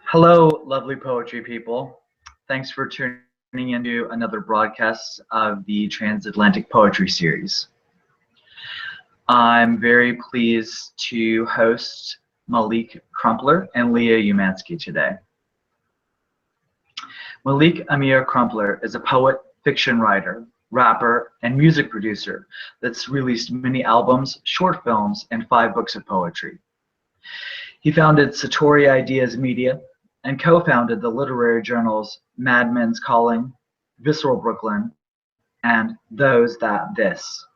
Hello, lovely poetry people. Thanks for tuning into another broadcast of the Transatlantic Poetry Series. I'm very pleased to host Malik Crumpler and Leah Umansky today. Malik Crumpler is a poet, fiction writer, rapper, and music producer that's released many albums, short films, and 5 books of poetry. He founded Satori Ideas Media and co-founded the literary journals Mad Men's Calling, Visceral Brooklyn, and Those That This.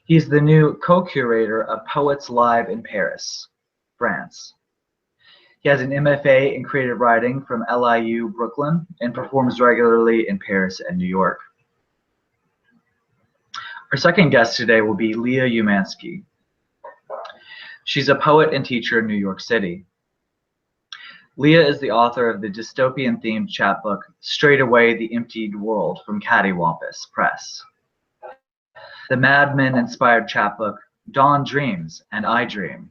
He's the new co-curator of Poets Live in Paris, France. He has an MFA in creative writing from LIU Brooklyn and performs regularly in Paris and New York. Our second guest today will be Leah Umansky. She's a poet and teacher in New York City. Leah is the author of the dystopian-themed chapbook Straight Away the Emptied World from Cattywampus Press, the Mad Men-inspired chapbook Dawn Dreams and I Dream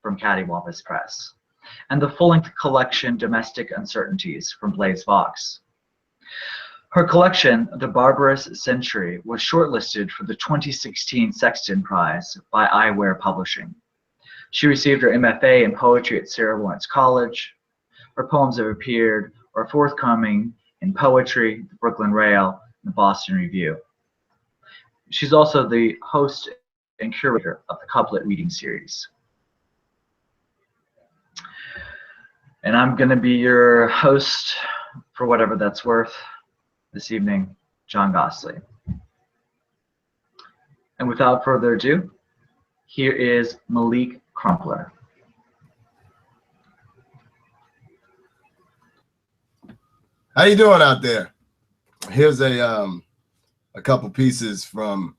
from Cattywampus Press, and the full-length collection Domestic Uncertainties from Blaze Vox. Her collection, The Barbarous Century, was shortlisted for the 2016 Sexton Prize by Eyewear Publishing. She received her MFA in poetry at Sarah Lawrence College. Her poems have appeared or are forthcoming in Poetry, the Brooklyn Rail, and the Boston Review. She's also the host and curator of the Couplet Reading Series. And I'm going to be your host for whatever that's worth this evening, John Gosslee. And without further ado, here is Malik Crumpler. How you doing out there? Here's a couple pieces from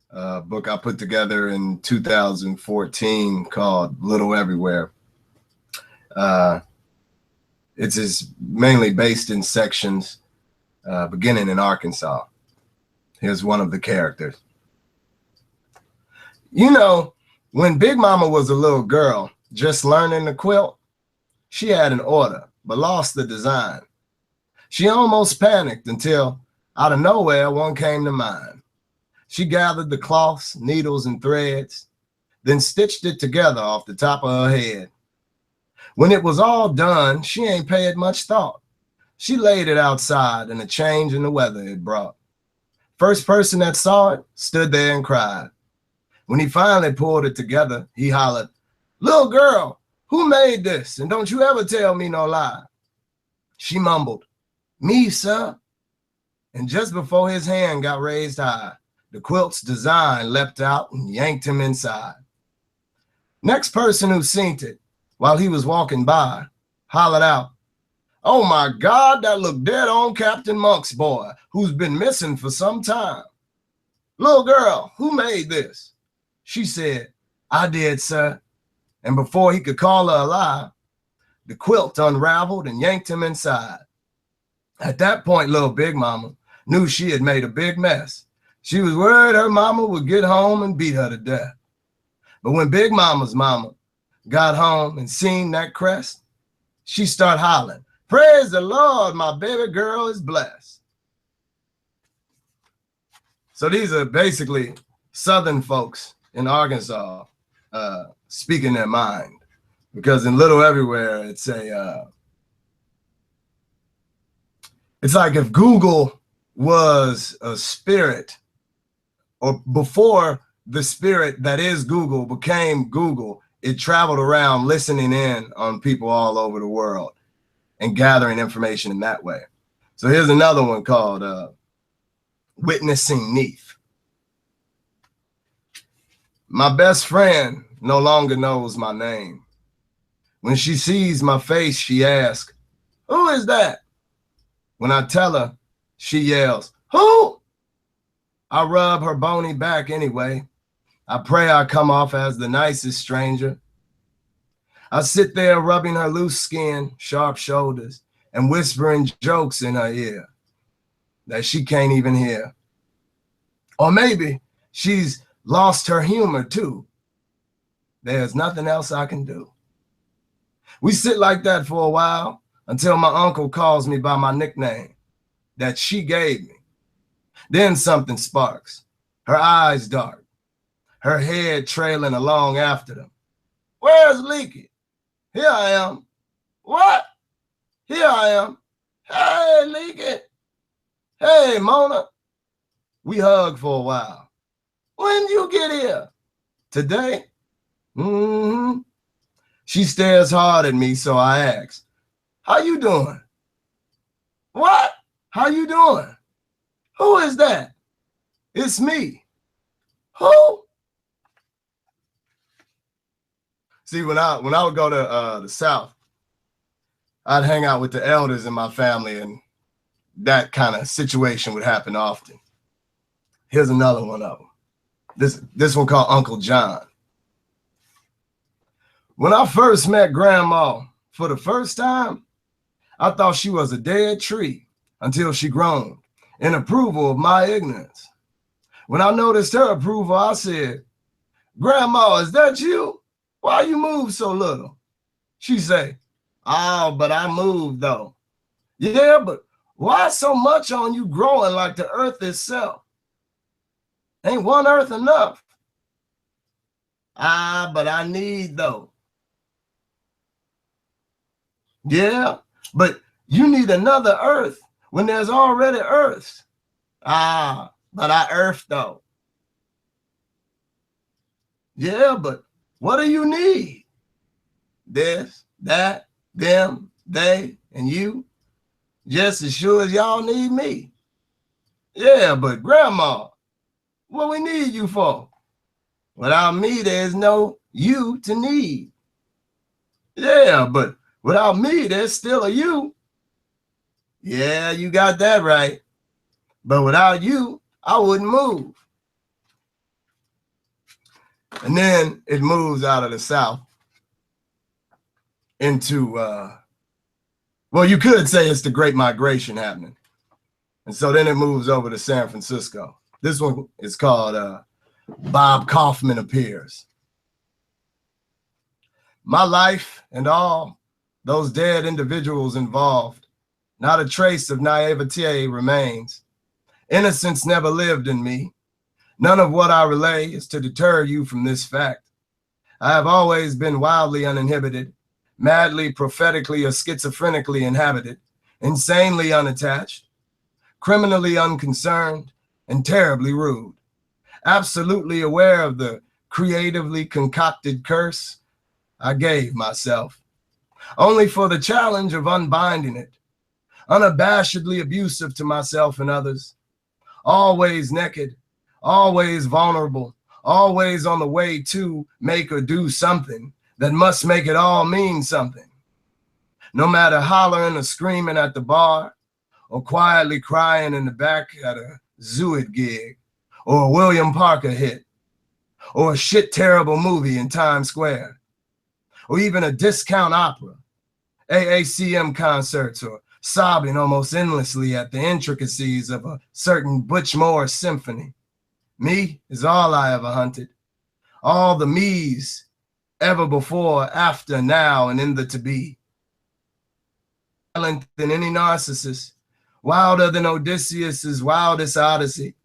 a book I put together in 2014 called Little Everywhere. It's mainly based in sections beginning in Arkansas. Here's one of the characters. You know, when Big Mama was a little girl just learning to quilt, she had an order but lost the design. She almost panicked until, out of nowhere, one came to mind. She gathered the cloths, needles, and threads, then stitched it together off the top of her head. When it was all done, she ain't paid much thought. She laid it outside, and a change in the weather it brought. First person that saw it stood there and cried. When he finally pulled it together, he hollered, "Little girl, who made this? And don't you ever tell me no lie." She mumbled, "Me, sir." And just before his hand got raised high, the quilt's design leapt out and yanked him inside. Next person who seen it, while he was walking by, hollered out, "Oh my God, that looked dead on Captain Monk's boy, who's been missing for some time. Little girl, who made this?" She said, "I did, sir." And before he could call her a lie, the quilt unraveled and yanked him inside. At that point, little Big Mama knew she had made a big mess. She was worried her mama would get home and beat her to death. But when Big Mama's mama got home and seen that crest, she started hollering, "Praise the Lord, my baby girl is blessed." So these are basically Southern folks in Arkansas speaking their mind, because in Little Everywhere, it's like if Google was a spirit, or before the spirit that is Google became Google, it traveled around listening in on people all over the world and gathering information in that way. So here's another one called Witnessing Neath. My best friend no longer knows my name. When she sees my face, she asks, "Who is that?" When I tell her, she yells, "Who?" I rub her bony back anyway. I pray I come off as the nicest stranger. I sit there rubbing her loose skin, sharp shoulders, and whispering jokes in her ear that she can't even hear. Or maybe she's lost her humor too. There's nothing else I can do. We sit like that for a while until my uncle calls me by my nickname that she gave me. Then something sparks. Her eyes dark, her head trailing along after them. Where's Leaky? Here I am. What? Here I am. Hey, Leaky. Hey, Mona. We hug for a while. When you get here? Today? Mm-hmm. She stares hard at me, so I ask, how you doing? What? How you doing? Who is that? It's me. Who? See, when I would go to the South, I'd hang out with the elders in my family, and that kind of situation would happen often. Here's another one of them. This one called Uncle John. When I first met Grandma for the first time, I thought she was a dead tree until she groaned in approval of my ignorance. When I noticed her approval, I said, Grandma, is that you? Why you move so little? She say, oh, but I moved though. Yeah, but why so much on you growing like the earth itself? Ain't one earth enough? Ah, but I need though. Yeah, but you need another earth when there's already earths. Ah, but I earth though. Yeah, but what do you need? This, that, them, they, and you. Just as sure as y'all need me. Yeah, but Grandma, what we need you for? Without me, there's no you to need. Yeah, but without me, there's still a you. Yeah, you got that right. But without you, I wouldn't move. And then it moves out of the South into, well, you could say it's the Great Migration happening. And so then it moves over to San Francisco. This one is called Bob Kaufman Appears. My life and all those dead individuals involved, not a trace of naivete remains. Innocence never lived in me. None of what I relay is to deter you from this fact. I have always been wildly uninhibited, madly, prophetically, or schizophrenically inhabited, insanely unattached, criminally unconcerned, and terribly rude. Absolutely aware of the creatively concocted curse I gave myself, only for the challenge of unbinding it, unabashedly abusive to myself and others, always naked, always vulnerable, always on the way to make or do something that must make it all mean something. No matter hollering or screaming at the bar, or quietly crying in the back at a Zooid gig, or a William Parker hit, or a shit terrible movie in Times Square, or even a discount opera, AACM concerts, or sobbing almost endlessly at the intricacies of a certain Butch Morris symphony. Me is all I ever hunted. All the me's ever before, after, now, and in the to be. Violent than any narcissist, wilder than Odysseus's wildest odyssey,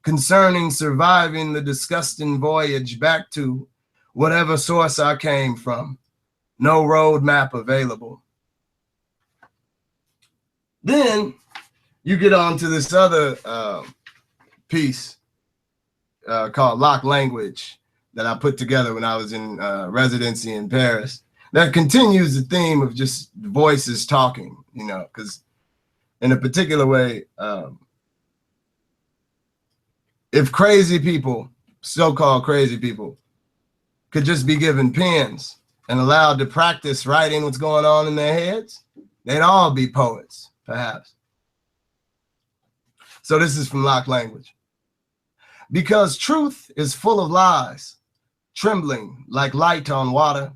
concerning surviving the disgusting voyage back to whatever source I came from. No road map available. Then you get on to this other piece called Lock Language that I put together when I was in residency in Paris that continues the theme of just voices talking, you know, because in a particular way, if crazy people, so-called crazy people, could just be given pens and allowed to practice writing what's going on in their heads, they'd all be poets, perhaps. So this is from Lock Language. Because truth is full of lies, trembling like light on water,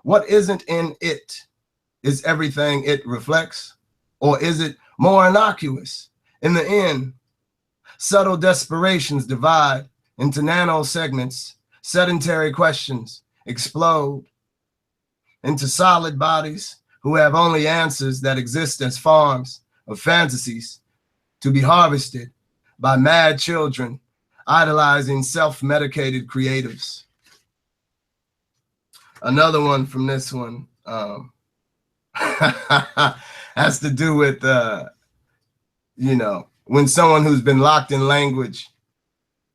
what isn't in it is everything it reflects, or is it more innocuous? In the end, subtle desperations divide into nano segments, sedentary questions explode. into solid bodies who have only answers that exist as farms of fantasies to be harvested by mad children idolizing self-medicated creatives. Another one from this one has to do with, you know, when someone who's been locked in language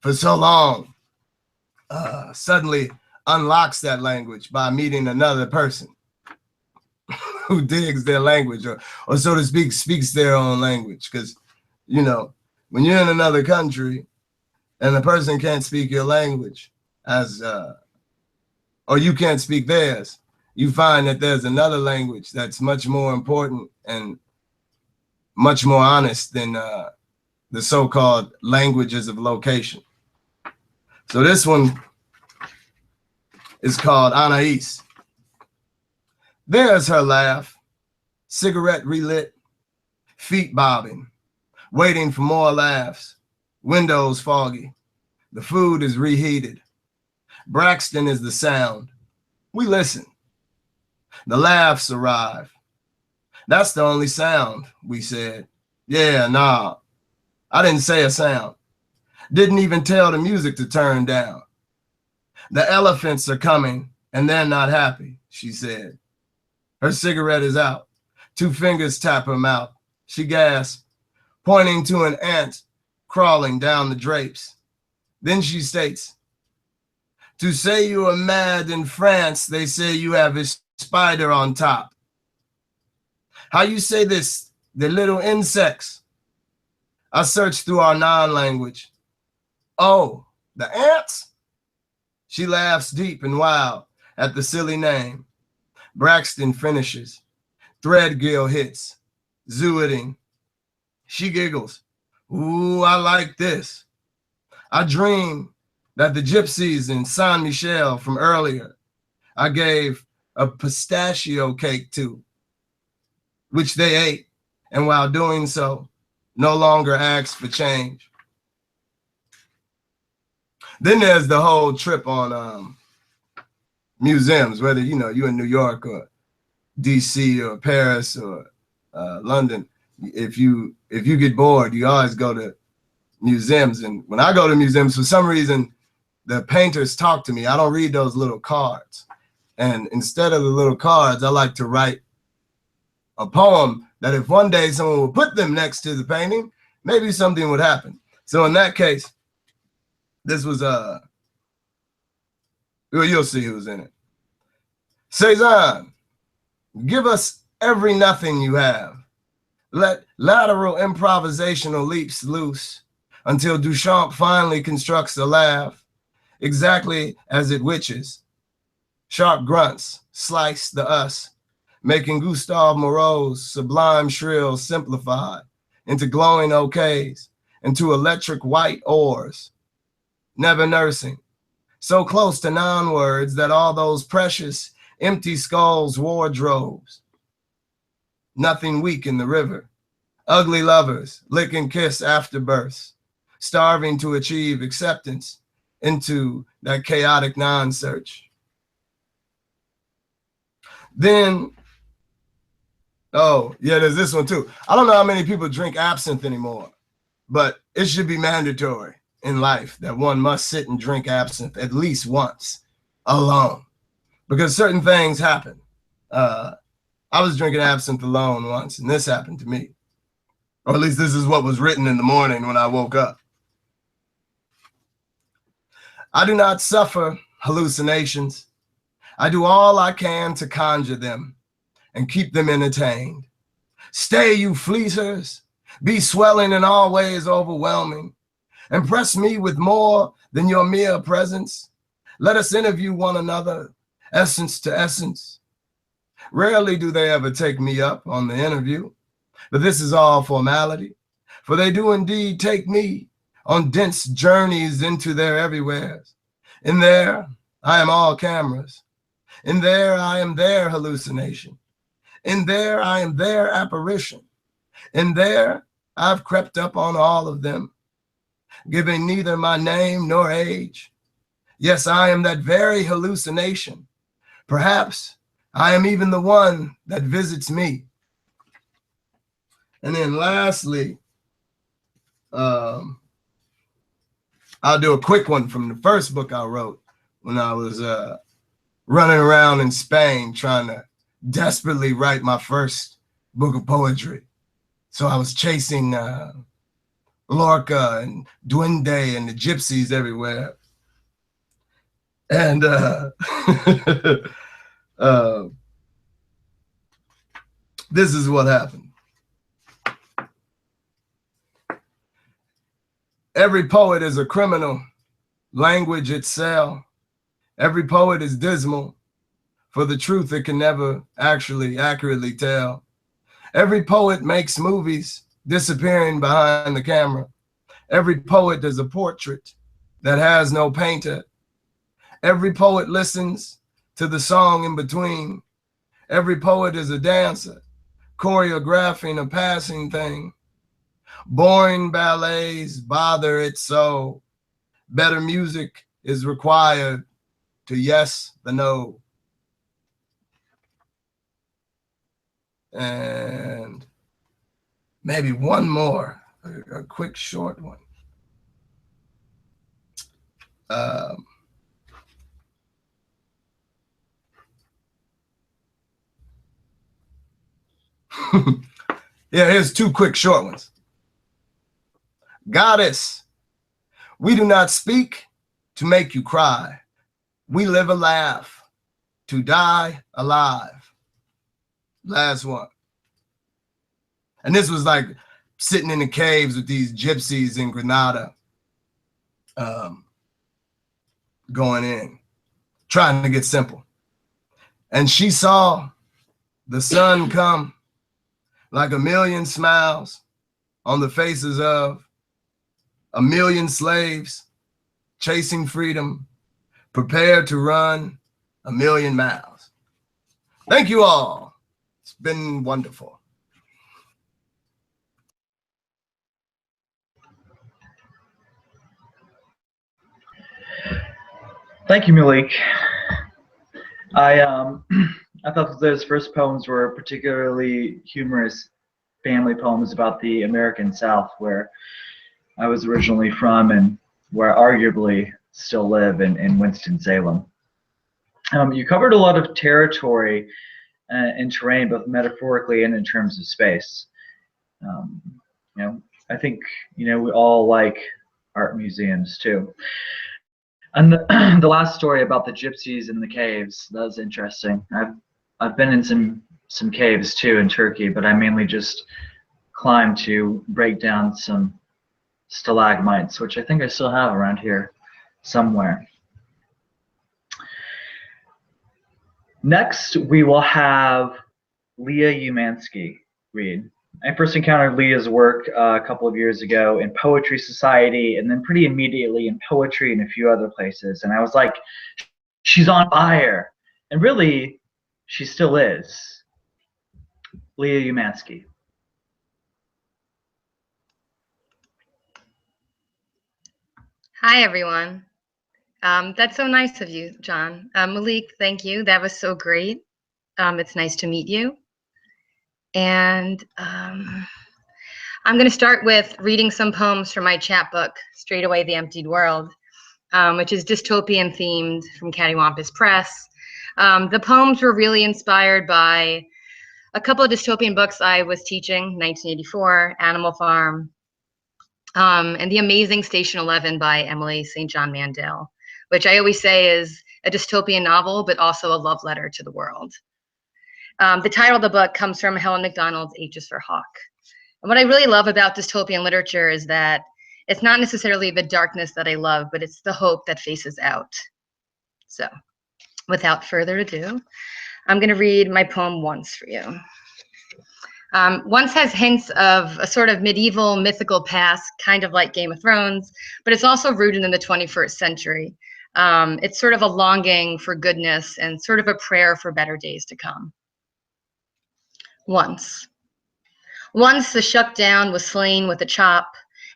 for so long suddenly unlocks that language by meeting another person who digs their language, or so to speak, speaks their own language. Because, you know, when you're in another country and the person can't speak your language or you can't speak theirs, you find that there's another language that's much more important and much more honest than the so-called languages of location. So this one is called Anais. There's her laugh, cigarette relit, feet bobbing, waiting for more laughs, windows foggy. The food is reheated. Braxton is the sound. We listen. The laughs arrive. That's the only sound, we said. Yeah, nah, I didn't say a sound. Didn't even tell the music to turn down. The elephants are coming and they're not happy, she said. Her cigarette is out. 2 fingers tap her mouth. She gasps, pointing to an ant crawling down the drapes. Then she states, to say you are mad in France, they say you have a spider on top. How you say this, the little insects? I searched through our non-language. Oh, the ants? She laughs deep and wild at the silly name. Braxton finishes. Threadgill hits. Zooting. She giggles. Ooh, I like this. I dream that the gypsies in Saint Michel from earlier, I gave a pistachio cake to, which they ate, and while doing so, no longer asked for change. Then there's the whole trip on museums, whether, you know, you're in New York or DC or Paris or London. If you get bored, you always go to museums. And when I go to museums, for some reason, the painters talk to me. I don't read those little cards. And instead of the little cards, I like to write a poem that if one day someone would put them next to the painting, maybe something would happen. So in that case, this was well, you'll see who's in it. Cezanne, give us every nothing you have. Let lateral improvisational leaps loose until Duchamp finally constructs a laugh, exactly as it witches. Sharp grunts slice the us, making Gustave Moreau's sublime shrill simplified into glowing okays, into electric white oars. Never nursing, so close to non-words that all those precious empty skulls wardrobes. Nothing weak in the river. Ugly lovers lick and kiss after births, starving to achieve acceptance into that chaotic non-search. Then, oh, yeah, there's this one too. I don't know how many people drink absinthe anymore, but it should be mandatory in life that one must sit and drink absinthe at least once alone, because certain things happen. I was drinking absinthe alone once, and this happened to me. Or at least this is what was written in the morning when I woke up. I do not suffer hallucinations. I do all I can to conjure them and keep them entertained. Stay, you fleecers, be swelling and always overwhelming. Impress me with more than your mere presence. Let us interview one another, essence to essence. Rarely do they ever take me up on the interview, but this is all formality, for they do indeed take me on dense journeys into their everywheres. In there, I am all cameras. In there, I am their hallucination. In there, I am their apparition. In there, I've crept up on all of them, giving neither my name nor age. Yes, I am that very hallucination. Perhaps I am even the one that visits me. And then lastly, I'll do a quick one from the first book I wrote when I was running around in Spain trying to desperately write my first book of poetry. So I was chasing Lorca and Duende and the gypsies everywhere. And this is what happened. Every poet is a criminal, language itself. Every poet is dismal, for the truth it can never actually accurately tell. Every poet makes movies, disappearing behind the camera. Every poet is a portrait that has no painter. Every poet listens to the song in between. Every poet is a dancer, choreographing a passing thing. Boring ballets bother it so. Better music is required to yes the no. And maybe one more, a quick short one. Yeah, here's two quick short ones. Goddess, we do not speak to make you cry. We live a laugh to die alive. Last one. And this was like sitting in the caves with these gypsies in Granada, going in, trying to get simple. And she saw the sun come like a million smiles on the faces of a million slaves chasing freedom, prepared to run a million miles. Thank you all. It's been wonderful. Thank you, Malik. I thought those first poems were particularly humorous family poems about the American South, where I was originally from and where I arguably still live in Winston-Salem. You covered a lot of territory and terrain, both metaphorically and in terms of space. I think we all like art museums too. And the last story about the gypsies in the caves, that was interesting. I've been in some caves too in Turkey, but I mainly just climbed to break down some stalagmites, which I think I still have around here somewhere. Next, we will have Leah Umansky read. I first encountered Leah's work a couple of years ago in Poetry Society, and then pretty immediately in poetry and a few other places. And I was like, she's on fire. And really, she still is. Leah Umansky. Hi, everyone. That's so nice of you, John. Malik, thank you. That was so great. It's nice to meet you. And I'm going to start with reading some poems from my chapbook, Straight Away the Emptied World, which is dystopian themed from Cattywampus Press. The poems were really inspired by a couple of dystopian books I was teaching, 1984, Animal Farm, and The Amazing Station 11 by Emily St. John Mandel, which I always say is a dystopian novel, but also a love letter to the world. The title of the book comes from Helen Macdonald's H is for Hawk. And what I really love about dystopian literature is that it's not necessarily the darkness that I love, but it's the hope that faces out. So without further ado, I'm going to read my poem Once for you. Once has hints of a sort of medieval mythical past, kind of like Game of Thrones, but it's also rooted in the 21st century. It's sort of a longing for goodness and sort of a prayer for better days to come. Once the shut down was slain with a chop,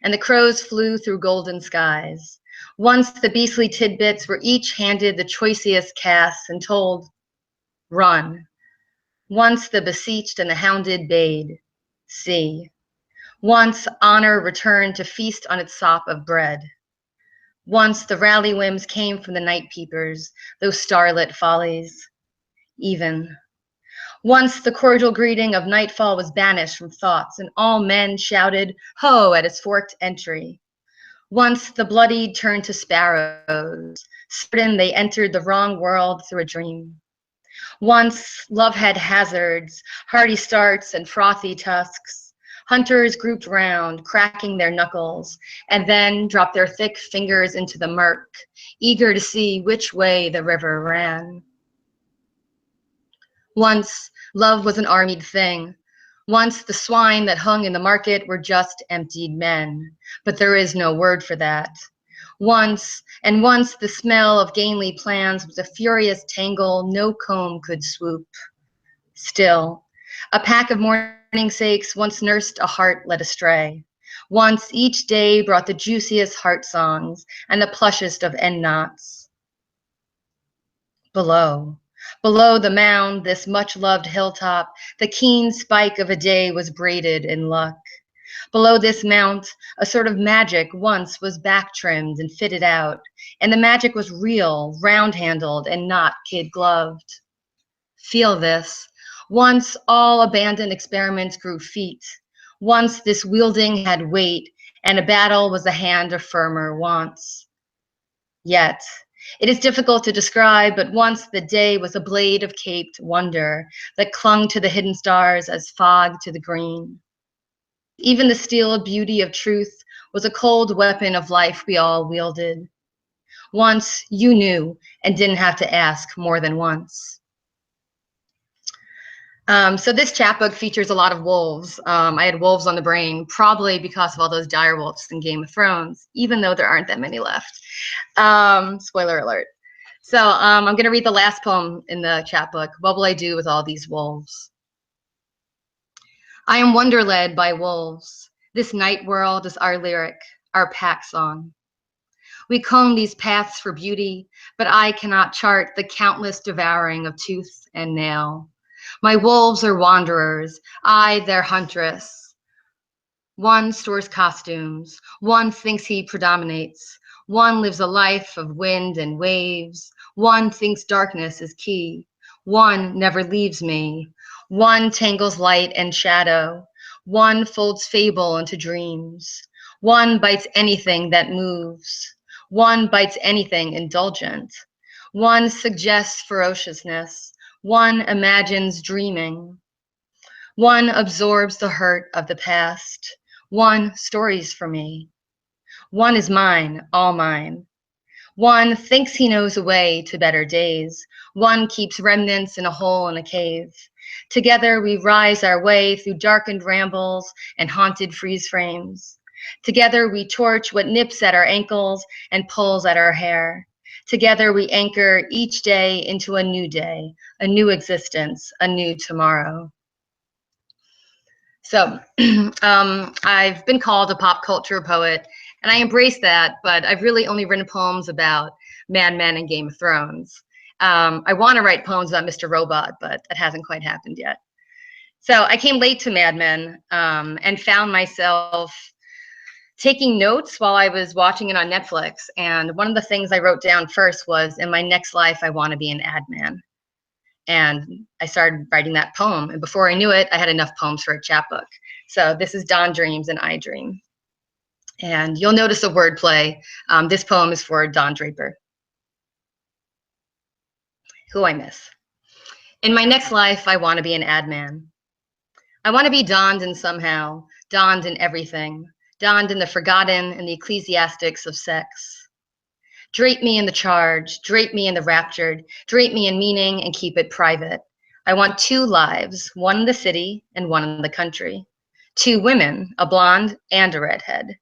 and the crows flew through golden skies. Once the beastly tidbits were each handed the choicest casts and told, run, Once the beseeched and the hounded bade, see. Once honor returned to feast on its sop of bread. Once the rally whims came from the night peepers, those starlit follies, even. Once the cordial greeting of nightfall was banished from thoughts, and all men shouted, ho, at its forked entry. Once the bloodied turned to sparrows, certain they entered the wrong world through a dream. Once love had hazards, hardy starts and frothy tusks. Hunters grouped round, cracking their knuckles, and then dropped their thick fingers into the murk, eager to see which way the river ran. Once love was an armied thing. Once the swine that hung in the market were just emptied men, but there is no word for that. Once the smell of gainly plans was a furious tangle no comb could swoop. Still, a pack of morning sakes once nursed a heart led astray. Once each day brought the juiciest heart songs and the plushest of end knots. Below the mound, this much-loved hilltop, the keen spike of a day was braided in luck. Below this mount, a sort of magic once was back-trimmed and fitted out, and the magic was real, round-handled, and not kid-gloved. Feel this. Once all abandoned experiments grew feet. Once this wielding had weight, and a battle was the hand of firmer wants. Yet, it is difficult to describe, but once the day was a blade of caped wonder that clung to the hidden stars as fog to the green. Even the steel beauty of truth was a cold weapon of life we all wielded. Once you knew and didn't have to ask more than once. So this chapbook features a lot of wolves. I had wolves on the brain, probably because of all those dire wolves in Game of Thrones, even though there aren't that many left. Spoiler alert. So I'm going to read the last poem in the chapbook. What will I do with all these wolves? I am wonder-led by wolves. This night world is our lyric, our pack song. We comb these paths for beauty, but I cannot chart the countless devouring of tooth and nail. My wolves are wanderers, I their huntress. One stores costumes, one thinks he predominates, one lives a life of wind and waves, one thinks darkness is key, one never leaves me, one tangles light and shadow, one folds fable into dreams, one bites anything that moves, one bites anything indulgent, one suggests ferociousness, one imagines dreaming. One absorbs the hurt of the past. One stories for me. One is mine, all mine. One thinks he knows a way to better days. One keeps remnants in a hole in a cave. Together we rise our way through darkened rambles and haunted freeze frames. Together we torch what nips at our ankles and pulls at our hair. Together we anchor each day into a new day, a new existence, a new tomorrow. So I've been called a pop culture poet, and I embrace that, but I've really only written poems about Mad Men and Game of Thrones. I want to write poems about Mr. Robot, but that hasn't quite happened yet. So I came late to Mad Men and found myself taking notes while I was watching it on Netflix. And one of the things I wrote down first was, in my next life, I want to be an ad man. And I started writing that poem. And before I knew it, I had enough poems for a chapbook. So this is Dawn Dreams and I Dream. And you'll notice a wordplay. This poem is for Don Draper, who I miss. In my next life, I want to be an ad man. I want to be donned in somehow, donned in everything, donned in the forgotten and the ecclesiastics of sex. Drape me in the charge, drape me in the raptured, drape me in meaning and keep it private. I want 2 lives, one in the city and one in the country. 2 women, a blonde and a redhead.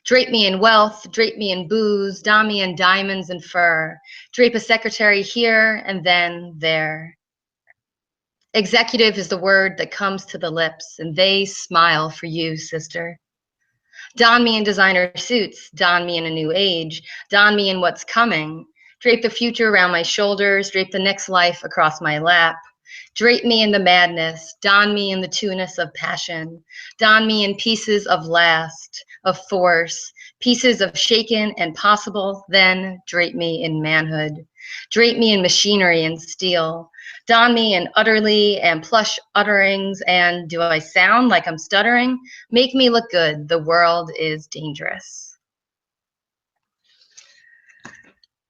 Drape me in wealth, drape me in booze, don me in diamonds and fur. Drape a secretary here and then there. Executive is the word that comes to the lips, and they smile for you, sister. Don me in designer suits, don me in a new age, don me in what's coming. Drape the future around my shoulders, drape the next life across my lap. Drape me in the madness, don me in the tunis of passion, don me in pieces of last, of force, pieces of shaken and possible, then drape me in manhood. Drape me in machinery and steel, don me in utterly and plush utterings, and do I sound like I'm stuttering? Make me look good, the world is dangerous.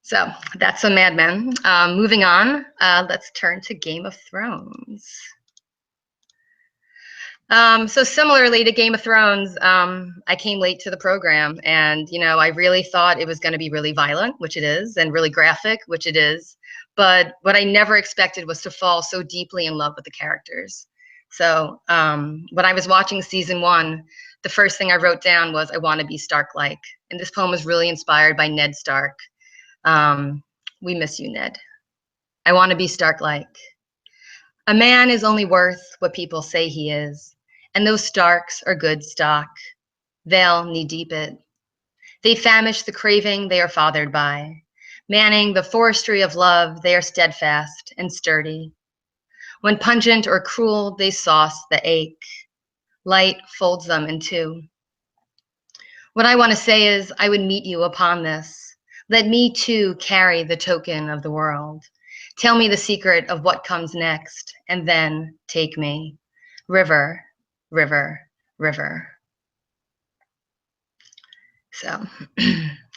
So that's some Mad Men. Moving on, let's turn to Game of Thrones. So similarly to Game of Thrones, I came late to the program, and I really thought it was going to be really violent, which it is, and really graphic, which it is. But what I never expected was to fall so deeply in love with the characters. So when I was watching season 1, the first thing I wrote down was, I want to be Stark-like. And this poem was really inspired by Ned Stark. We miss you, Ned. I want to be Stark-like. A man is only worth what people say he is, and those Starks are good stock. They'll knee-deep it. They famish the craving they are fathered by. Manning the forestry of love, they are steadfast and sturdy. When pungent or cruel, they sauce the ache. Light folds them in two. What I want to say is, I would meet you upon this. Let me too carry the token of the world. Tell me the secret of what comes next, and then take me. River, river, river. So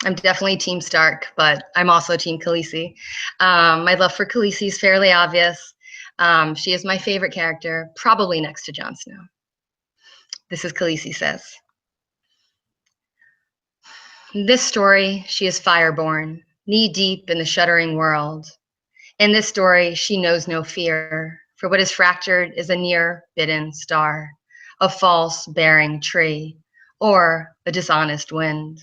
I'm definitely Team Stark, but I'm also Team Khaleesi. My love for Khaleesi is fairly obvious. She is my favorite character, probably next to Jon Snow. This is Khaleesi says. In this story, she is fireborn, knee-deep in the shuddering world. In this story, she knows no fear, for what is fractured is a near-bidden star, a false-bearing tree, or a dishonest wind.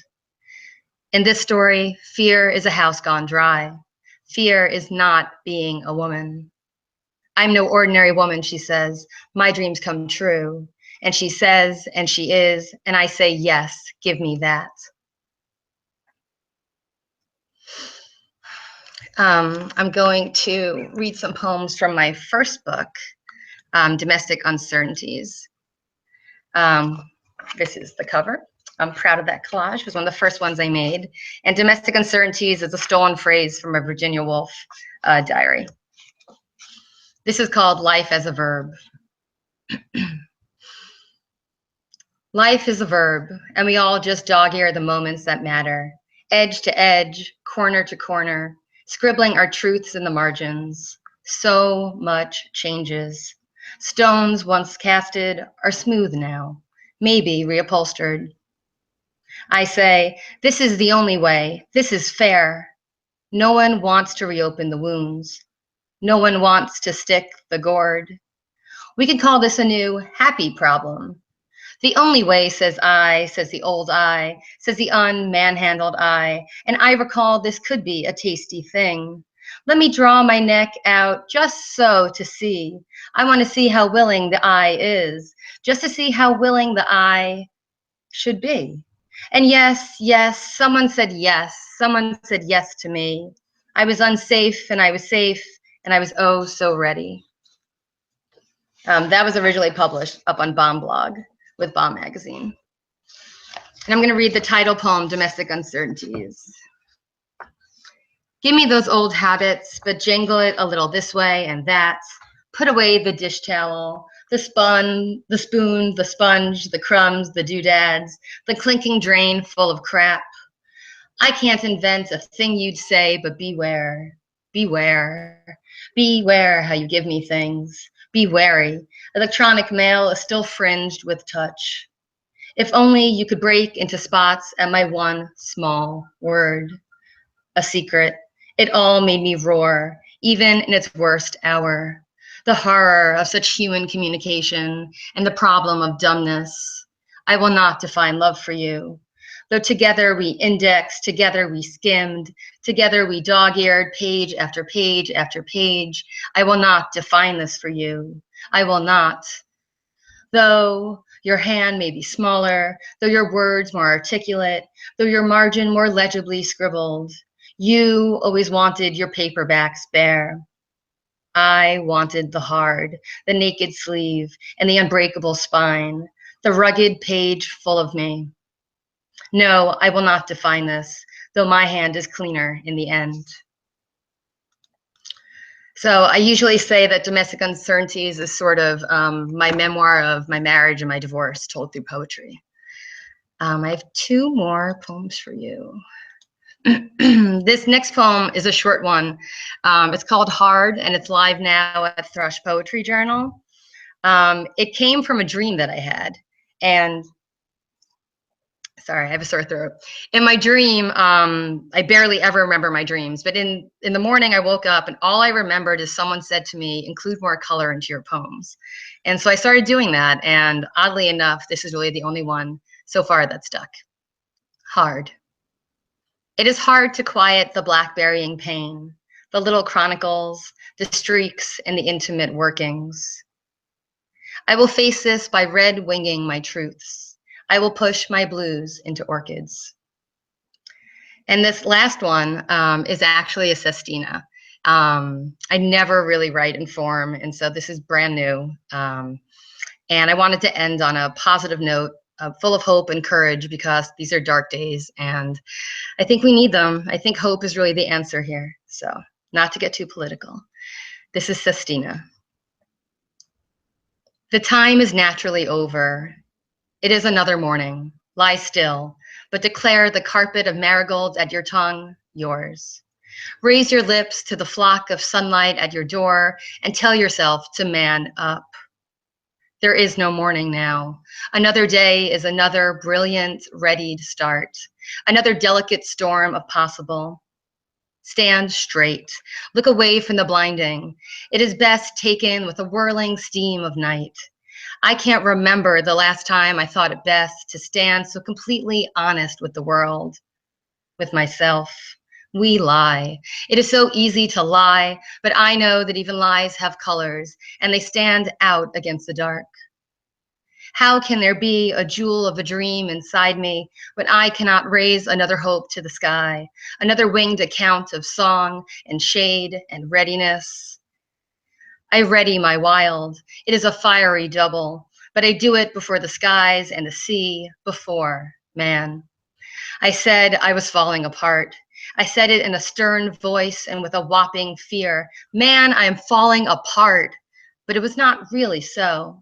In this story, fear is a house gone dry. Fear is not being a woman. I'm no ordinary woman, she says. My dreams come true. And she says, and she is, and I say, yes, give me that. I'm going to read some poems from my first book, Domestic Uncertainties. This is the cover. I'm proud of that collage. It was one of the first ones I made. And Domestic Uncertainties is a stolen phrase from a Virginia Woolf diary. This is called Life as a Verb. Life is a verb, and we all just dog-ear the moments that matter, edge to edge, corner to corner, scribbling our truths in the margins. So much changes. Stones once casted are smooth now, maybe reupholstered. I say, this is the only way, this is fair. No one wants to reopen the wounds. No one wants to stick the gourd. We could call this a new happy problem. The only way, says I, says the old I, says the unmanhandled I, and I recall this could be a tasty thing. Let me draw my neck out just so to see. I want to see how willing the I is, just to see how willing the I should be. And yes, yes, someone said yes to me. I was unsafe, and I was safe, and I was oh so ready. That was originally published up on Bomb Blog with Bomb Magazine. And I'm going to read the title poem, Domestic Uncertainties. Give me those old habits, but jingle it a little this way and that. Put away the dish towel, the spoon, the sponge, the crumbs, the doodads, the clinking drain full of crap. I can't invent a thing you'd say, but beware, beware, beware how you give me things. Be wary. Electronic mail is still fringed with touch. If only you could break into spots at my one small word. A secret. It all made me roar, even in its worst hour. The horror of such human communication and the problem of dumbness. I will not define love for you. Though together we indexed, together we skimmed, together we dog-eared page after page after page, I will not define this for you. I will not. Though your hand may be smaller, though your words more articulate, though your margin more legibly scribbled, you always wanted your paperbacks bare. I wanted the hard, the naked sleeve, and the unbreakable spine, the rugged page full of me. No, I will not define this, though my hand is cleaner in the end. So I usually say that Domestic Uncertainties is sort of my memoir of my marriage and my divorce told through poetry. I have two more poems for you. This next poem is a short one. It's called Hard, and it's live now at Thrush Poetry Journal. It came from a dream that I had, and sorry, I have a sore throat. In my dream, I barely ever remember my dreams, but in the morning I woke up and all I remembered is someone said to me, include more color into your poems. And so I started doing that, and oddly enough, this is really the only one so far that stuck. Hard. It is hard to quiet the blackberrying pain, the little chronicles, the streaks, and the intimate workings. I will face this by red winging my truths. I will push my blues into orchids. And this last one is actually a sestina. I never really write in form, and so this is brand new. And I wanted to end on a positive note, full of hope and courage, because these are dark days, and I think we need them. I think hope is really the answer here. So, not to get too political. This is sestina. The time is naturally over. It is another morning. Lie still, but declare the carpet of marigolds at your tongue yours. Raise your lips to the flock of sunlight at your door and tell yourself to man up. There is no morning now. Another day is another brilliant, ready to start. Another delicate storm of possible. Stand straight. Look away from the blinding. It is best taken with a whirling steam of night. I can't remember the last time I thought it best to stand so completely honest with the world, with myself. We lie. It is so easy to lie, but I know that even lies have colors, and they stand out against the dark. How can there be a jewel of a dream inside me when I cannot raise another hope to the sky, another winged account of song and shade and readiness? I ready my wild. It is a fiery double, but I do it before the skies and the sea, before man. I said I was falling apart. I said it in a stern voice and with a whopping fear. Man, I am falling apart. But it was not really so.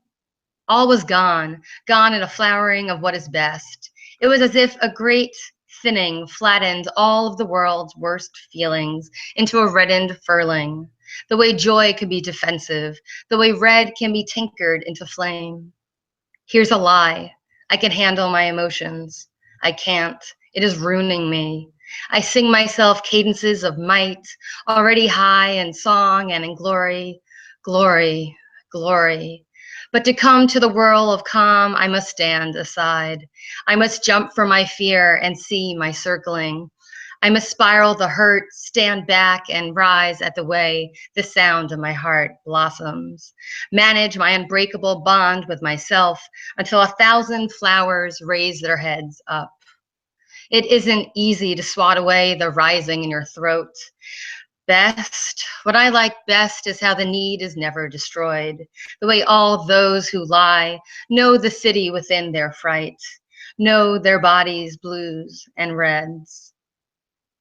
All was gone, gone in a flowering of what is best. It was as if a great thinning flattened all of the world's worst feelings into a reddened furling. The way joy can be defensive, the way red can be tinkered into flame. Here's a lie. I can handle my emotions. I can't. It is ruining me. I sing myself cadences of might, already high in song and in glory, glory, glory. But to come to the whirl of calm, I must stand aside. I must jump for my fear and see my circling. I must spiral the hurt, stand back and rise at the way the sound of my heart blossoms. Manage my unbreakable bond with myself until 1,000 flowers raise their heads up. It isn't easy to swat away the rising in your throat. Best, what I like best is how the need is never destroyed. The way all those who lie know the city within their fright, know their bodies' blues and reds.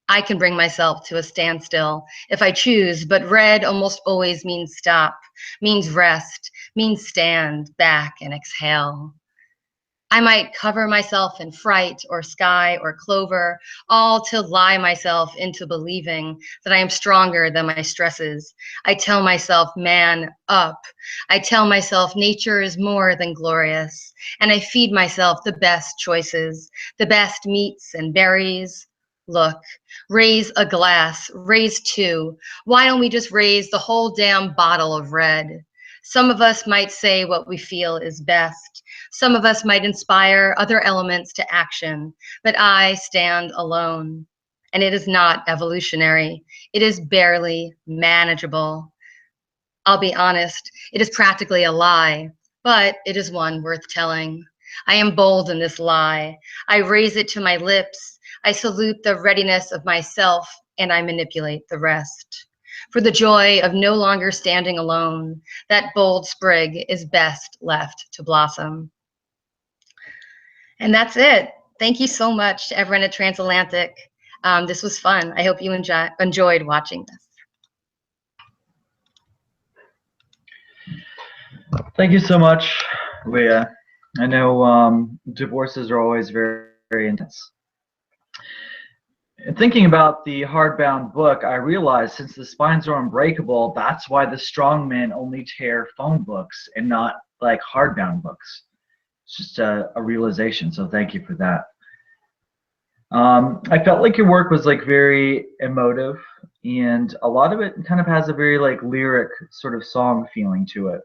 I can bring myself to a standstill if I choose, but red almost always means stop, means rest, means stand back and exhale. I might cover myself in fright or sky or clover, all to lie myself into believing that I am stronger than my stresses. I tell myself, man up. I tell myself nature is more than glorious. And I feed myself the best choices, the best meats and berries. Look, raise a glass, raise two. Why don't we just raise the whole damn bottle of red? Some of us might say what we feel is best. Some of us might inspire other elements to action, but I stand alone. And it is not evolutionary. It is barely manageable. I'll be honest, it is practically a lie, but it is one worth telling. I am bold in this lie. I raise it to my lips. I salute the readiness of myself, and I manipulate the rest. For the joy of no longer standing alone, that bold sprig is best left to blossom. And that's it. Thank you so much to everyone at Transatlantic. This was fun. I hope you enjoyed watching this. Thank you so much, Leah. I know divorces are always very, very intense. And thinking about the hardbound book, I realized since the spines are unbreakable, that's why the strong men only tear phone books and not like hardbound books. It's just a realization, so thank you for that. I felt like your work was like very emotive, and a lot of it kind of has a very like lyric sort of song feeling to it.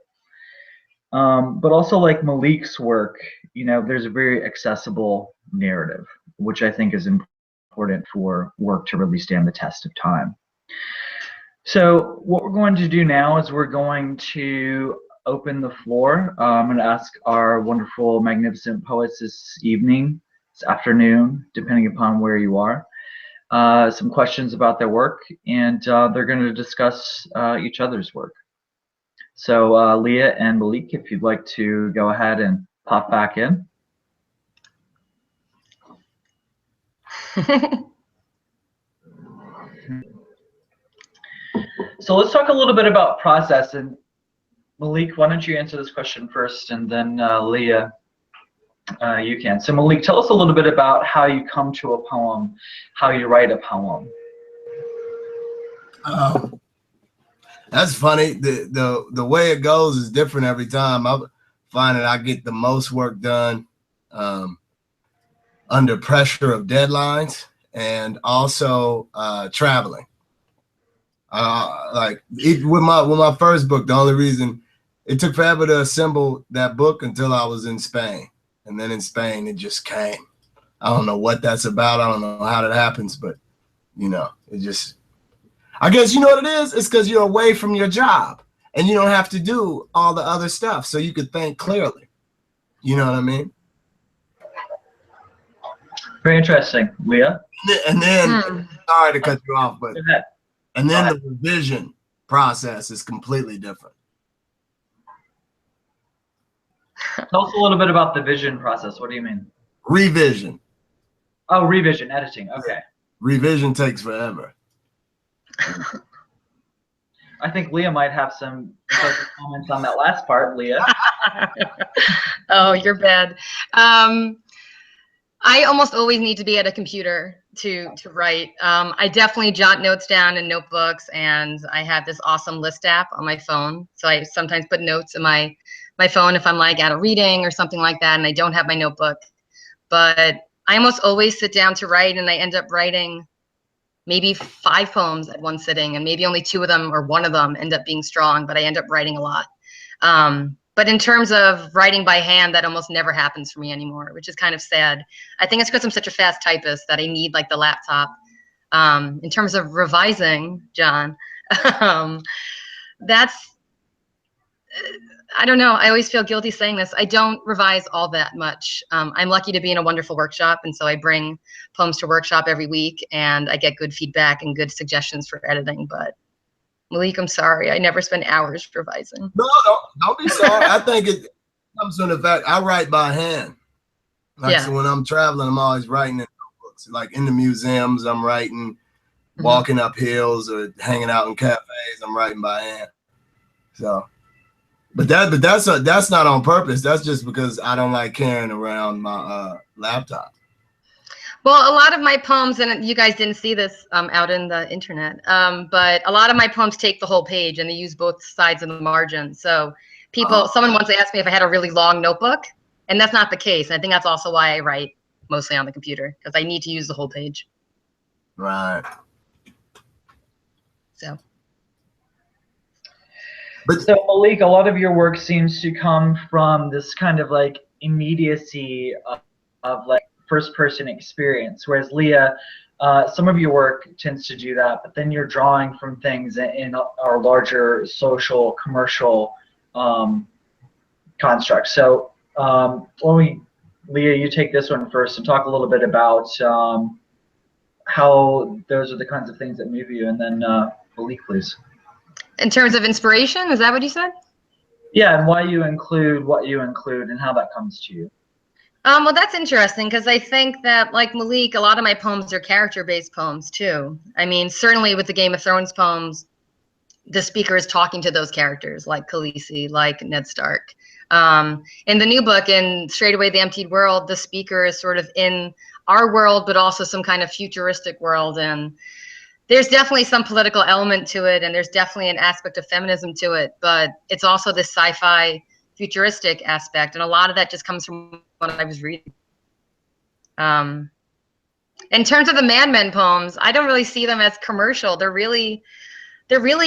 But also like Malik's work, you know, there's a very accessible narrative, which I think is important for work to really stand the test of time. So what we're going to do now is we're going to open the floor. I'm going to ask our wonderful, magnificent poets this evening, this afternoon, depending upon where you are, some questions about their work, and they're going to discuss each other's work. So Leah and Malik, if you'd like to go ahead and pop back in. So let's talk a little bit about process. And Malik, why don't you answer this question first, and then Leah, you can. So Malik, tell us a little bit about how you come to a poem, how you write a poem. That's funny. The way it goes is different every time. I find that I get the most work done under pressure of deadlines and also traveling. Like with my first book, the only reason it took forever to assemble that book until I was in Spain, and then in Spain it just came. I don't know what that's about. I don't know how that happens, but you know, it just. I guess you know what it is? It's because you're away from your job and you don't have to do all the other stuff, so you could think clearly. You know what I mean? Very interesting, Leah. And then sorry to cut you off, but and then the revision process is completely different. Tell us a little bit about the vision process. What do you mean? Revision. Oh, revision, editing. Okay. Revision takes forever. I think Leah might have some comments on that last part, Leah. Oh, you're bad. I almost always need to be at a computer to write. I definitely jot notes down in notebooks, and I have this awesome list app on my phone. So I sometimes put notes in my phone if I'm like at a reading or something like that, and I don't have my notebook. But I almost always sit down to write, and I end up writing maybe 5 poems at one sitting, and maybe only 2 of them or 1 of them end up being strong, but I end up writing a lot. But in terms of writing by hand, that almost never happens for me anymore, which is kind of sad. I think it's because I'm such a fast typist that I need like the laptop. In terms of revising, John, that's, I don't know. I always feel guilty saying this. I don't revise all that much. I'm lucky to be in a wonderful workshop, and so I bring poems to workshop every week, and I get good feedback and good suggestions for editing. But Malik, I'm sorry. I never spend hours revising. No, don't be sorry. I think it comes from the fact I write by hand. Like, so when I'm traveling, I'm always writing in notebooks. Like in the museums, I'm writing, walking up hills or hanging out in cafes, I'm writing by hand. So, but that's not on purpose. That's just because I don't like carrying around my laptop. Well, a lot of my poems, and you guys didn't see this out in the internet, but a lot of my poems take the whole page and they use both sides of the margin. So someone once asked me if I had a really long notebook, and that's not the case. I think that's also why I write mostly on the computer, because I need to use the whole page. Right. So. So Malik, a lot of your work seems to come from this kind of like immediacy of like first-person experience, whereas Leah, some of your work tends to do that, but then you're drawing from things in our larger social, commercial construct. So Leah, you take this one first and talk a little bit about how those are the kinds of things that move you. And then Malik, please. In terms of inspiration, is that what you said? Yeah, and why you include what you include and how that comes to you. Well, that's interesting because I think that, like Malik, a lot of my poems are character-based poems too. I mean, certainly with the Game of Thrones poems, the speaker is talking to those characters, like Khaleesi, like Ned Stark. In the new book, in Straight Away the Emptied World, the speaker is sort of in our world, but also some kind of futuristic world. And there's definitely some political element to it, and there's definitely an aspect of feminism to it, but it's also this sci-fi futuristic aspect, and a lot of that just comes from what I was reading. In terms of the Man Men poems, I don't really see them as commercial. They're really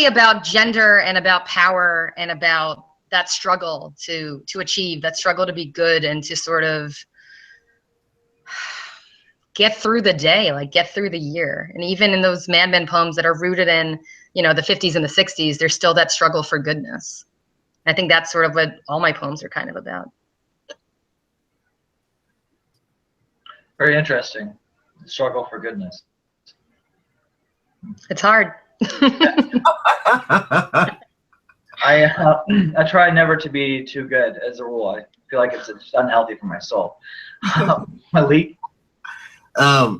about gender and about power and about that struggle to achieve, that struggle to be good and to sort of get through the day, like get through the year. And even in those Man Men poems that are rooted in, you know, the 50s and the 60s, there's still that struggle for goodness. I think that's sort of what all my poems are kind of about. Very interesting. The struggle for goodness. It's hard. I try never to be too good as a rule. I feel like it's just unhealthy for my soul. Malik? I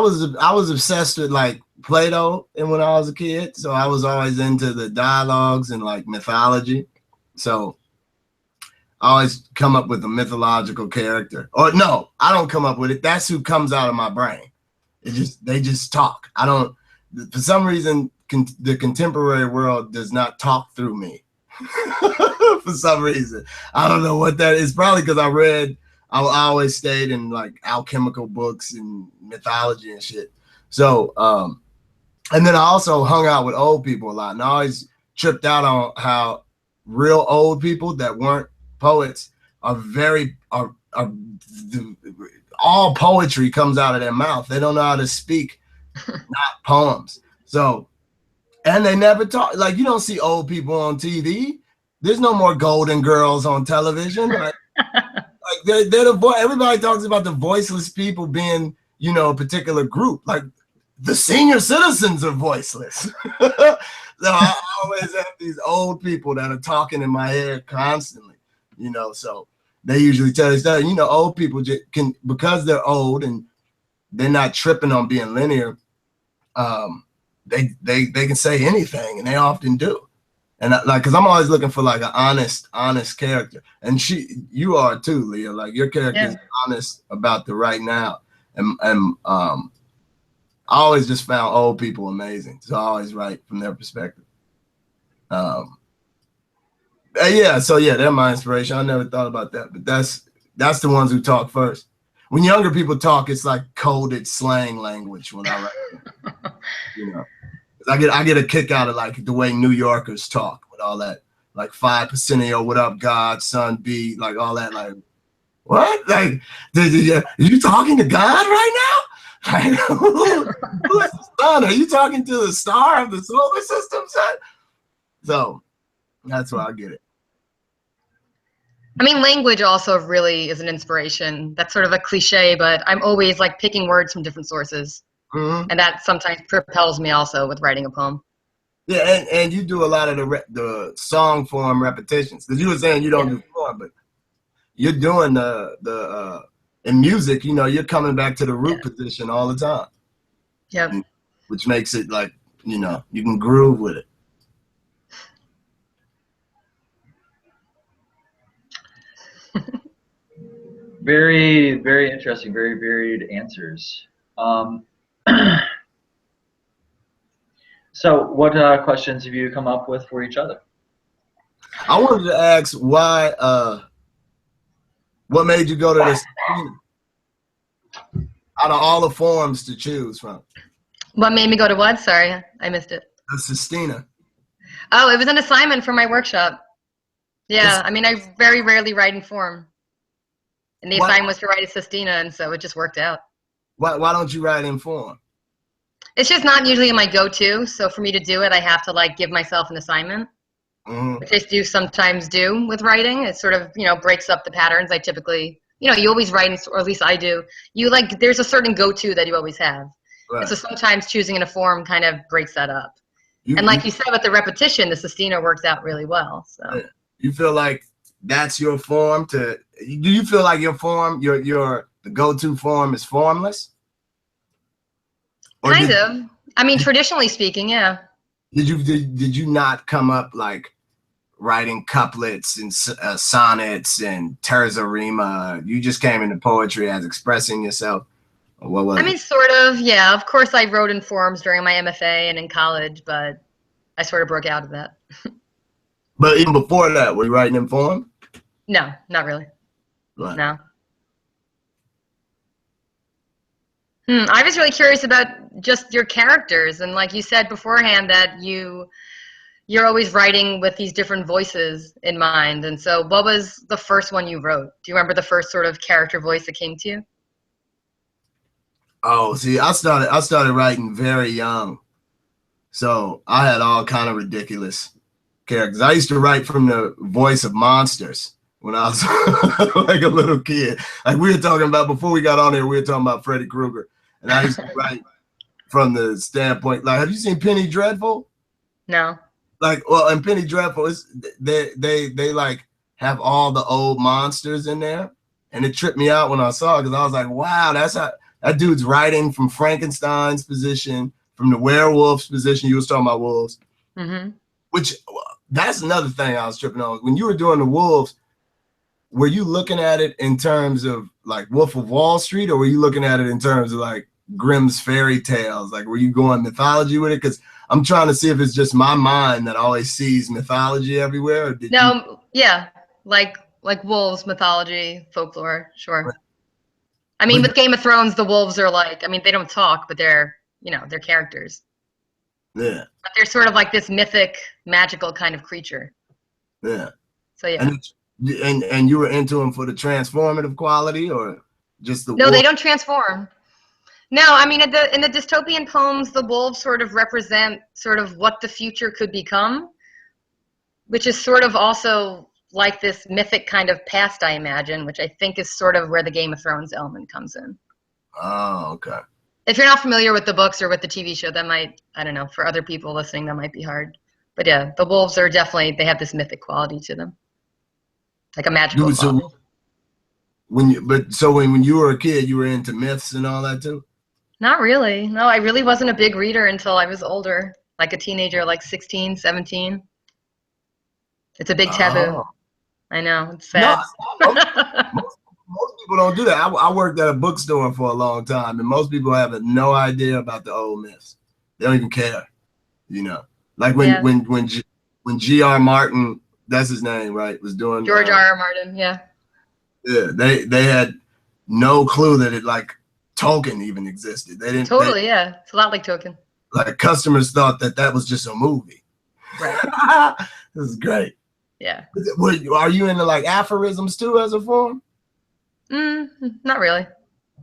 was obsessed with like Plato and when I was a kid, so I was always into the dialogues and like mythology. So I always come up with a mythological character. Or no, I don't come up with it. That's who comes out of my brain. They just talk. I don't, for some reason, the contemporary world does not talk through me. For some reason. I don't know what that is. Probably because I always stayed in like alchemical books and mythology and shit. So, and then I also hung out with old people a lot, and I always tripped out on how real old people that weren't poets are all poetry comes out of their mouth. They don't know how to speak, not poems. So, and they never talk. Like, you don't see old people on TV. There's no more Golden Girls on television. Like they're the voice. Everybody talks about the voiceless people being, you know, a particular group. Like the senior citizens are voiceless. So I always have these old people that are talking in my head constantly, you know. So they usually tell us that, you know, old people can, because they're old and they're not tripping on being linear. They can say anything, and they often do. And because I'm always looking for like an honest character, and you are too, Leah. Like your character is honest about the right now, and I always just found old people amazing. So I always write from their perspective. Yeah, so yeah, they're my inspiration. I never thought about that, but that's the ones who talk first. When younger people talk, it's like coded slang language when I write. You know. I get a kick out of like the way New Yorkers talk with all that, like 5%, what up, God, son, B, like all that, like what? Like, are you talking to God right now? Like, who is the sun? Are you talking to the star of the solar system, son? So that's why I get it. I mean, language also really is an inspiration. That's sort of a cliche, but I'm always like picking words from different sources. Mm-hmm. And that sometimes propels me also with writing a poem. Yeah, and you do a lot of the song form repetitions, because you were saying you don't do form, but you're doing the in music, you know, you're coming back to the root position all the time. Yep. Which makes it like, you know, you can groove with it. Very, very interesting, very varied answers. So what questions have you come up with for each other? I wanted to ask why, what made you go to this out of all the forms to choose from? What made me go to what? Sorry, I missed it. The Sestina. Oh, it was an assignment for my workshop. Yeah, I mean, I very rarely write in form. And the assignment was to write a Sestina, and so it just worked out. Why don't you write in form? It's just not usually my go-to. So for me to do it, I have to like give myself an assignment, which I do sometimes do with writing. It sort of, you know, breaks up the patterns I typically you know, you always write, or at least I do, you like, there's a certain go-to that you always have. Right. And so sometimes choosing in a form kind of breaks that up. You, and like you said, with the repetition, the sestina works out really well. So you feel like that's your form do you feel like your form, the go-to form is formless? Or kind of. I mean, traditionally speaking, yeah. Did you not come up like writing couplets and sonnets and terza rima? You just came into poetry as expressing yourself? Or what was I mean, sort of, yeah. Of course, I wrote in forms during my MFA and in college, but I sort of broke out of that. But even before that, were you writing in form? No, not really. Right. No. I was really curious about just your characters, and like you said beforehand, that you're always writing with these different voices in mind. And so, what was the first one you wrote? Do you remember the first sort of character voice that came to you? Oh, see, I started writing very young, so I had all kind of ridiculous characters. I used to write from the voice of monsters when I was like a little kid. Like we were talking about before we got on here, we were talking about Freddy Krueger, and I used to write from the standpoint. Like, have you seen Penny Dreadful? No. Like, well, in Penny Dreadful, they like have all the old monsters in there, and it tripped me out when I saw it because I was like, wow, that's how that dude's writing from Frankenstein's position, from the werewolf's position. You was talking about wolves, which that's another thing I was tripping on. When you were doing the wolves, were you looking at it in terms of like Wolf of Wall Street, or were you looking at it in terms of like Grimm's fairy tales? Like, were you going mythology with it? Because I'm trying to see if it's just my mind that always sees mythology everywhere. Or did yeah, like wolves, mythology, folklore, sure. I mean, with Game of Thrones, the wolves are like, I mean, they don't talk, but they're, you know, they're characters. Yeah. But they're sort of like this mythic, magical kind of creature. Yeah. So yeah. And you were into them for the transformative quality, or just the No, they don't transform. No, I mean, in the dystopian poems, the wolves sort of represent sort of what the future could become, which is sort of also like this mythic kind of past, I imagine, which I think is sort of where the Game of Thrones element comes in. Oh, okay. If you're not familiar with the books or with the TV show, that might, I don't know, for other people listening, that might be hard. But yeah, the wolves are definitely, they have this mythic quality to them. Like a magical quality. So when you were a kid, you were into myths and all that too? Not really. No, I really wasn't a big reader until I was older, like a teenager, like 16, 17. It's a big taboo. I know, it's sad. No, most people don't do that. I worked at a bookstore for a long time, and most people have no idea about the old myths. They don't even care, you know. Like when G.R. Martin, that's his name, right, was doing George R.R. Martin, yeah. Yeah, they had no clue that it like Tolkien even existed. They didn't totally. Yeah, it's a lot like Tolkien. Like customers thought that was just a movie. Right. This is great. Yeah. Are you into like aphorisms too as a form? Not really.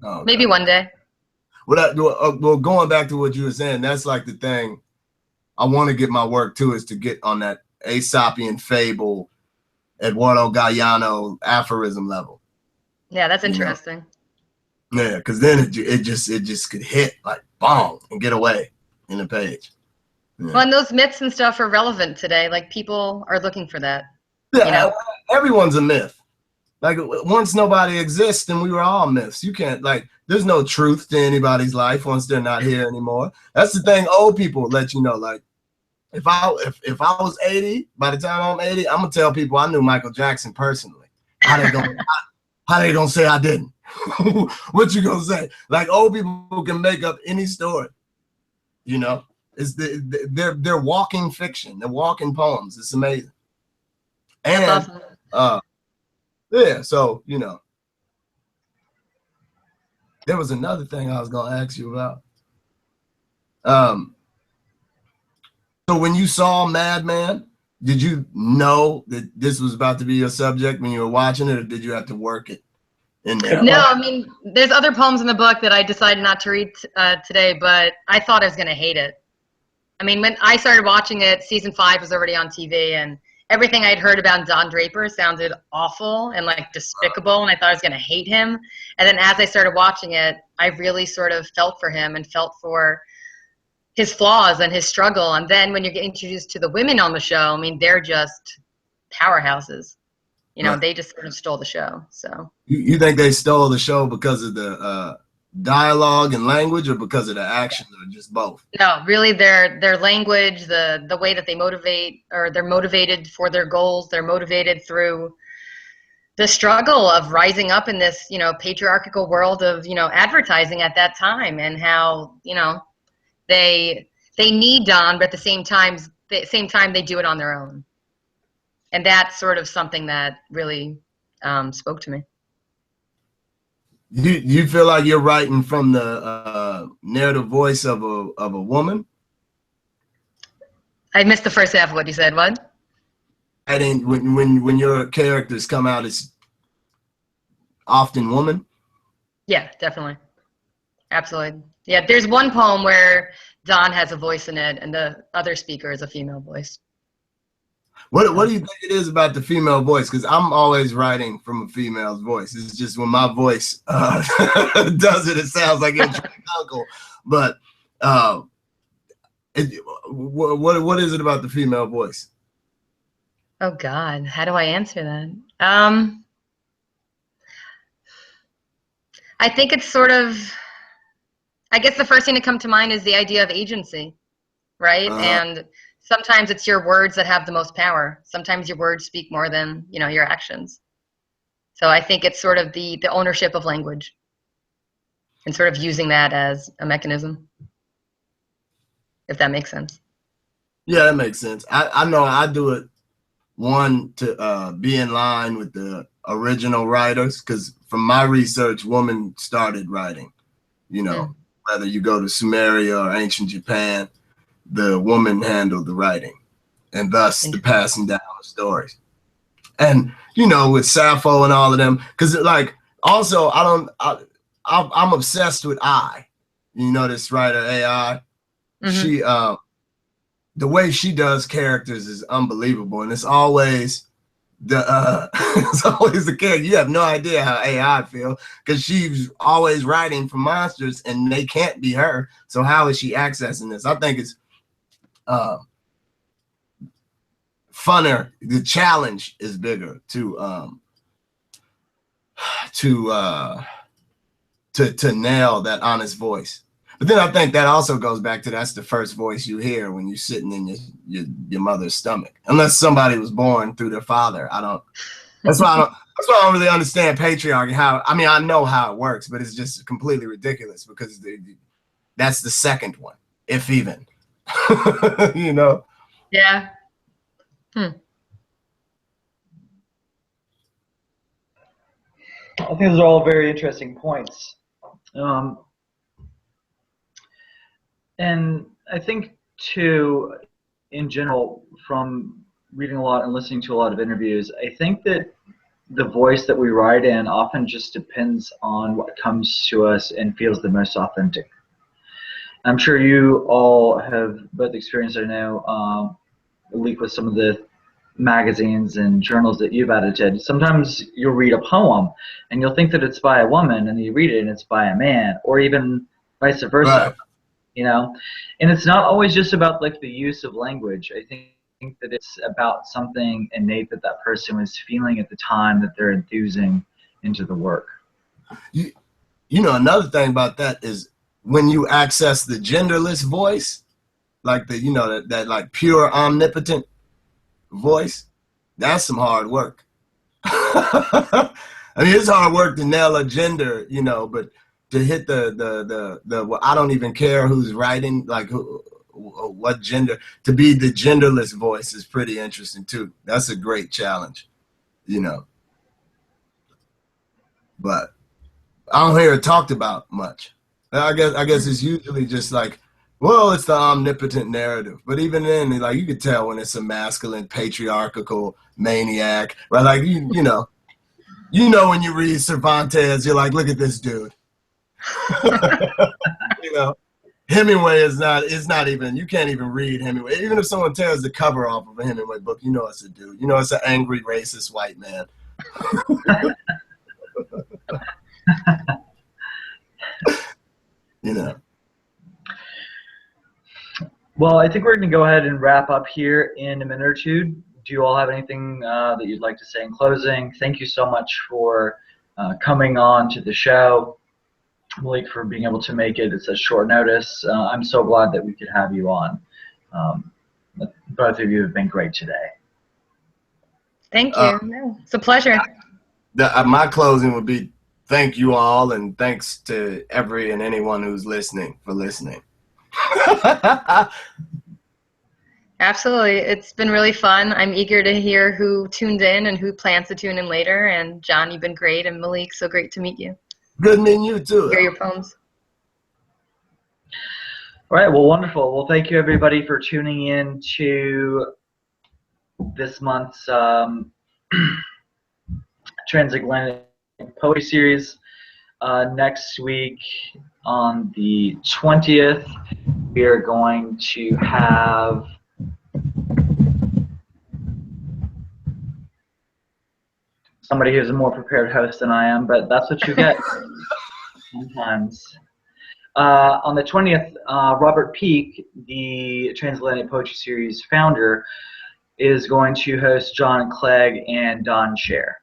Oh, okay. Maybe one day. Well, going back to what you were saying, that's like the thing I want to get my work to, is to get on that Aesopian fable, Eduardo Galeano aphorism level. Yeah, that's interesting. You know? Yeah, because then it just could hit like bong and get away in a page. Yeah. Well, and those myths and stuff are relevant today. Like, people are looking for that. Yeah, you know? Everyone's a myth. Like, once nobody exists, then we were all myths. You can't, like, there's no truth to anybody's life once they're not here anymore. That's the thing old people let you know. Like, if I was 80, by the time I'm 80, I'm gonna tell people I knew Michael Jackson personally. How they gonna say I didn't? What you gonna say? Like, old people can make up any story. You know, they're walking fiction. They're walking poems. It's amazing. And that's awesome. Yeah, so you know, there was another thing I was gonna ask you about. So when you saw Madman, did you know that this was about to be your subject when you were watching it, or did you have to work it in there? No, I mean, there's other poems in the book that I decided not to read today, but I thought I was going to hate it. I mean, when I started watching it, season 5 was already on TV, and everything I'd heard about Don Draper sounded awful and like despicable, and I thought I was going to hate him. And then as I started watching it, I really sort of felt for him and felt for his flaws and his struggle. And then when you get introduced to the women on the show, I mean, they're just powerhouses. You know, Right. they just sort of stole the show. So You think they stole the show because of the dialogue and language, or because of the action, or just both? no, really their language, the way that they motivate, or they're motivated for their goals. They're motivated through the struggle of rising up in this, you know, patriarchal world of, you know, advertising at that time, and how, you know, they need Don, but at the same time they do it on their own. And that's sort of something that really spoke to me. You feel like you're writing from the narrative voice of a woman? I missed the first half of what you said. What? I didn't, when your characters come out as often woman? Yeah, definitely. Absolutely. Yeah, there's one poem where Don has a voice in it and the other speaker is a female voice. What do you think it is about the female voice? Because I'm always writing from a female's voice. It's just when my voice does it, it sounds like it's uncle. But what is it about the female voice? Oh God, how do I answer that? I think it's sort of, I guess the first thing to come to mind is the idea of agency, right? And sometimes it's your words that have the most power. Sometimes your words speak more than, you know, your actions. So I think it's sort of the ownership of language and sort of using that as a mechanism, if that makes sense. Yeah, that makes sense. I know I do it, one, to be in line with the original writers, because from my research, women started writing. You know, whether you go to Sumeria or ancient Japan, the woman handled the writing, and thus the passing down of stories. And you know, with Sappho and all of them, because like also I'm obsessed with I. You know, this writer AI. She the way she does characters is unbelievable, and it's always it's always the character. You have no idea how AI feel, because she's always writing for monsters and they can't be her. So how is she accessing this? I think it's funner. The challenge is bigger to nail that honest voice. But then I think that also goes back to, that's the first voice you hear when you're sitting in your mother's stomach, unless somebody was born through their father. That's why I don't really understand patriarchy. I mean, I know how it works, but it's just completely ridiculous, because that's the second one, if even. You know? Yeah. I think those are all very interesting points. And I think too, in general, from reading a lot and listening to a lot of interviews, I think that the voice that we write in often just depends on what comes to us and feels the most authentic. I'm sure you all have both experienced, I know, Malik, with some of the magazines and journals that you've edited. Sometimes you'll read a poem and you'll think that it's by a woman, and you read it and it's by a man, or even vice versa. Right. You know, and it's not always just about like the use of language. I think that it's about something innate that that person was feeling at the time that they're enthusing into the work. You know, another thing about that is when you access the genderless voice, like the, you know, that like pure omnipotent voice, that's some hard work. I mean, it's hard work to nail a gender, you know, but to hit the well, I don't even care who's writing, like what gender, to be the genderless voice is pretty interesting too. That's a great challenge, you know. But I don't hear it talked about much. I guess it's usually just like, well, it's the omnipotent narrative. But even then, like, you could tell when it's a masculine, patriarchal maniac, right? Like, you know when you read Cervantes, you're like, look at this dude. You know, Hemingway is not, it's not even, you can't even read Hemingway. Even if someone tears the cover off of a Hemingway book, you know it's a dude. You know it's an angry, racist white man. You know. Well, I think we're going to go ahead and wrap up here in a minute or two. Do you all have anything that you'd like to say in closing? Thank you so much for coming on to the show. Malik, for being able to make it at such short notice. I'm so glad that we could have you on. Both of you have been great today. Thank you. No, it's a pleasure. My closing would be thank you all, and thanks to every and anyone who's listening for listening. Absolutely. It's been really fun. I'm eager to hear who tuned in and who plans to tune in later. And John, you've been great. And Malik, so great to meet you. Good meeting you too. Hear your poems. All right. Well, wonderful. Well, thank you everybody for tuning in to this month's Transatlantic Poetry Series. Next week on the 20th, we are going to have somebody who's a more prepared host than I am, but that's what you get sometimes. On the 20th, Robert Peake, the Transatlantic Poetry Series founder, is going to host John Clegg and Don Scher.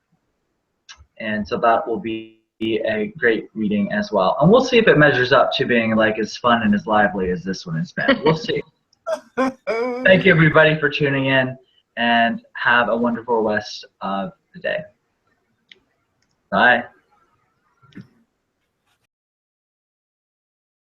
And so that will be a great reading as well. And we'll see if it measures up to being like as fun and as lively as this one has been. We'll see. Thank you everybody for tuning in, and have a wonderful rest of the day. Bye.